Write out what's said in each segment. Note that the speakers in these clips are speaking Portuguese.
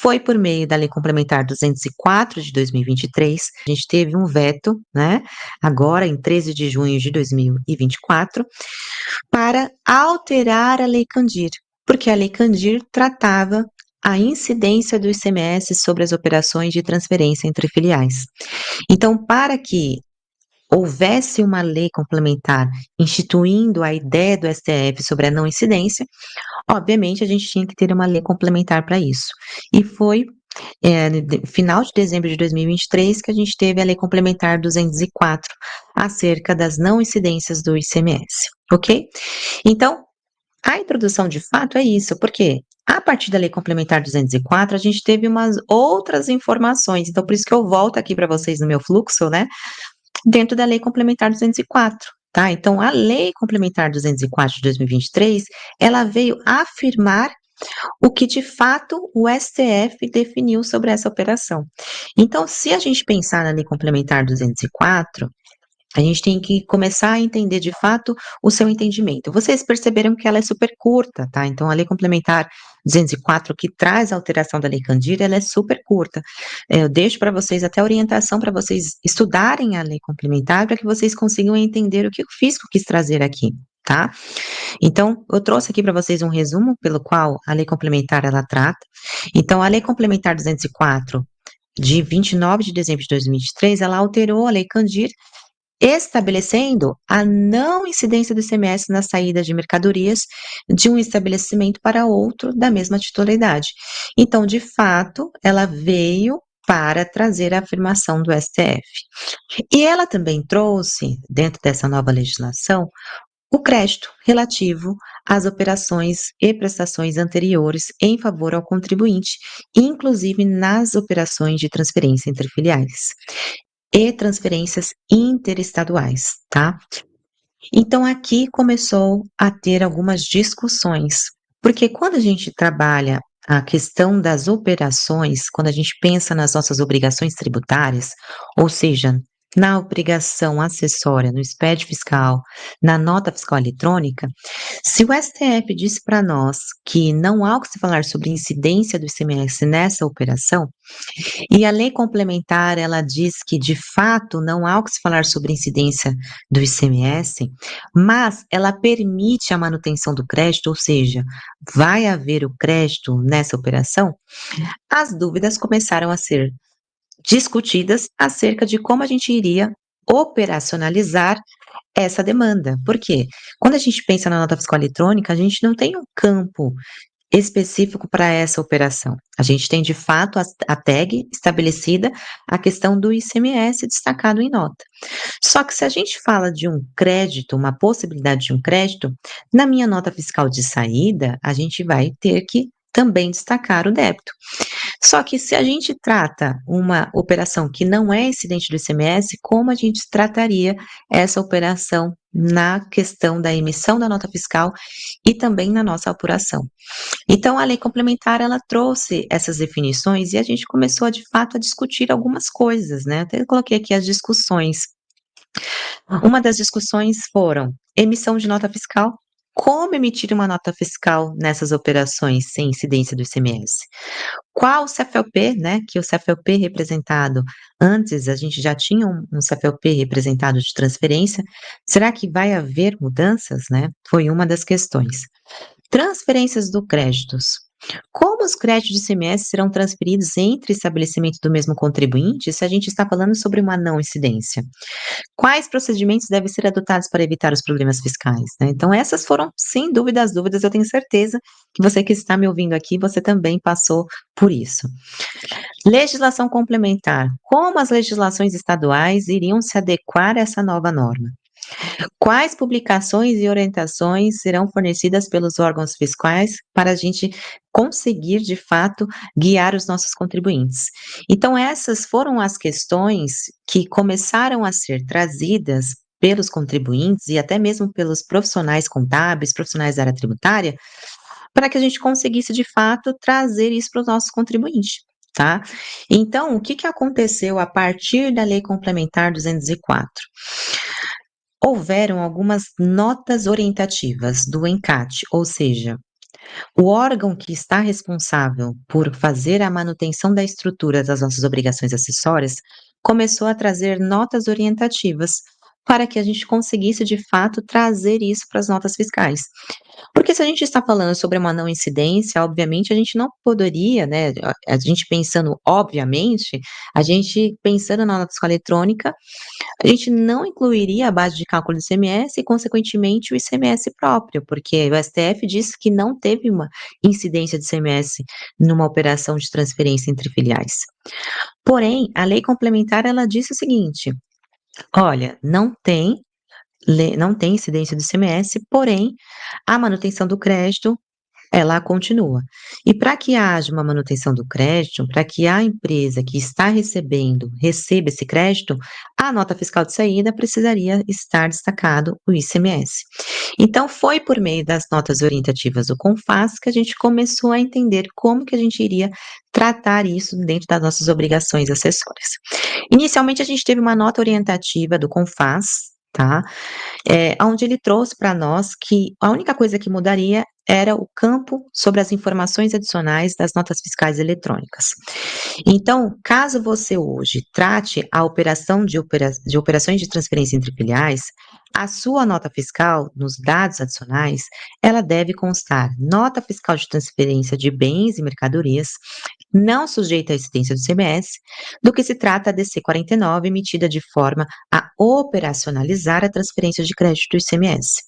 foi por meio da Lei Complementar 204 de 2023, a gente teve um veto, né, agora em 13 de junho de 2024, para alterar a Lei Candir, porque a Lei Candir tratava a incidência do ICMS sobre as operações de transferência entre filiais. Então, para que houvesse uma lei complementar instituindo a ideia do STF sobre a não incidência, obviamente a gente tinha que ter uma lei complementar para isso. E foi final de dezembro de 2023 que a gente teve a Lei Complementar 204, acerca das não incidências do ICMS, ok? Então, a introdução de fato é isso, porque a partir da Lei Complementar 204, a gente teve umas outras informações, então por isso que eu volto aqui para vocês no meu fluxo, né? Dentro da Lei Complementar 204, tá? Então, a Lei Complementar 204 de 2023, ela veio afirmar o que de fato o STF definiu sobre essa operação. Então, se a gente pensar na Lei Complementar 204, a gente tem que começar a entender de fato o seu entendimento. Vocês perceberam que ela é super curta, tá? Então, a Lei Complementar 204, que traz a alteração da Lei Candir, ela é super curta. Eu deixo para vocês até orientação para vocês estudarem a Lei Complementar para que vocês consigam entender o que o fisco quis trazer aqui, tá? Então, eu trouxe aqui para vocês um resumo pelo qual a Lei Complementar ela trata. Então, a Lei Complementar 204 de 29 de dezembro de 2023, ela alterou a Lei Candir, estabelecendo a não incidência do ICMS na saída de mercadorias de um estabelecimento para outro da mesma titularidade. Então, de fato, ela veio para trazer a afirmação do STF. E ela também trouxe, dentro dessa nova legislação, o crédito relativo às operações e prestações anteriores em favor ao contribuinte, inclusive nas operações de transferência entre filiais e transferências interestaduais, tá? Então aqui começou a ter algumas discussões, porque quando a gente trabalha a questão das operações, quando a gente pensa nas nossas obrigações tributárias, ou seja, na obrigação acessória, no SPED fiscal, na nota fiscal eletrônica, se o STF disse para nós que não há o que se falar sobre incidência do ICMS nessa operação, e a lei complementar, ela diz que, de fato, não há o que se falar sobre incidência do ICMS, mas ela permite a manutenção do crédito, ou seja, vai haver o crédito nessa operação, as dúvidas começaram a ser discutidas acerca de como a gente iria operacionalizar essa demanda. Por quê? Quando a gente pensa na nota fiscal eletrônica, a gente não tem um campo específico para essa operação. A gente tem, de fato, a tag estabelecida, a questão do ICMS destacado em nota. Só que se a gente fala de um crédito, uma possibilidade de um crédito, na minha nota fiscal de saída, a gente vai ter que também destacar o débito. Só que se a gente trata uma operação que não é incidente do ICMS, como a gente trataria essa operação na questão da emissão da nota fiscal e também na nossa apuração? Então, a lei complementar, ela trouxe essas definições e a gente começou, de fato, a discutir algumas coisas, né? Até coloquei aqui as discussões. Uma das discussões foram emissão de nota fiscal. Como emitir uma nota fiscal nessas operações sem incidência do ICMS? Qual o CFLP, né? Que o CFLP representado antes, a gente já tinha um CFLP representado de transferência. Será que vai haver mudanças, né? Foi uma das questões. Transferências do créditos. Como os créditos de ICMS serão transferidos entre estabelecimentos do mesmo contribuinte se a gente está falando sobre uma não incidência? Quais procedimentos devem ser adotados para evitar os problemas fiscais, né? Então essas foram, sem dúvida, as dúvidas, eu tenho certeza que você que está me ouvindo aqui, você também passou por isso. Legislação complementar. Como as legislações estaduais iriam se adequar a essa nova norma? Quais publicações e orientações serão fornecidas pelos órgãos fiscais para a gente conseguir, de fato, guiar os nossos contribuintes? Então, essas foram as questões que começaram a ser trazidas pelos contribuintes e até mesmo pelos profissionais contábeis, profissionais da área tributária, para que a gente conseguisse, de fato, trazer isso para os nossos contribuintes. Tá? Então, o que, que aconteceu a partir da Lei Complementar 204? Houveram algumas notas orientativas do ENCAT, ou seja, O órgão que está responsável por fazer a manutenção da estrutura das nossas obrigações acessórias começou a trazer notas orientativas para que a gente conseguisse, de fato, trazer isso para as notas fiscais. Porque se a gente está falando sobre uma não incidência, obviamente a gente não poderia, né, a gente pensando obviamente, a gente pensando na nota fiscal eletrônica, a gente não incluiria a base de cálculo do ICMS e, consequentemente, o ICMS próprio, porque o STF disse que não teve uma incidência de ICMS numa operação de transferência entre filiais. Porém, a lei complementar ela disse o seguinte: olha, não tem incidência do ICMS, porém, a manutenção do crédito ela continua. E para que haja uma manutenção do crédito, para que a empresa que está recebendo receba esse crédito, a nota fiscal de saída precisaria estar destacado o ICMS. Então, foi por meio das notas orientativas do CONFAS que a gente começou a entender como que a gente iria tratar isso dentro das nossas obrigações acessórias. Inicialmente, a gente teve uma nota orientativa do CONFAS, tá? Onde ele trouxe para nós que a única coisa que mudaria era o campo sobre as informações adicionais das notas fiscais eletrônicas. Então, caso você hoje trate a operação de operações de transferência entre filiais, a sua nota fiscal, nos dados adicionais, ela deve constar nota fiscal de transferência de bens e mercadorias, não sujeita à incidência do ICMS, do que se trata a DC 49, emitida de forma a operacionalizar a transferência de crédito do ICMS.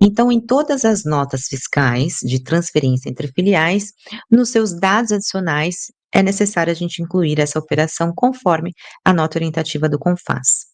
Então, em todas as notas fiscais de transferência entre filiais, nos seus dados adicionais, é necessário a gente incluir essa operação conforme a nota orientativa do CONFAS.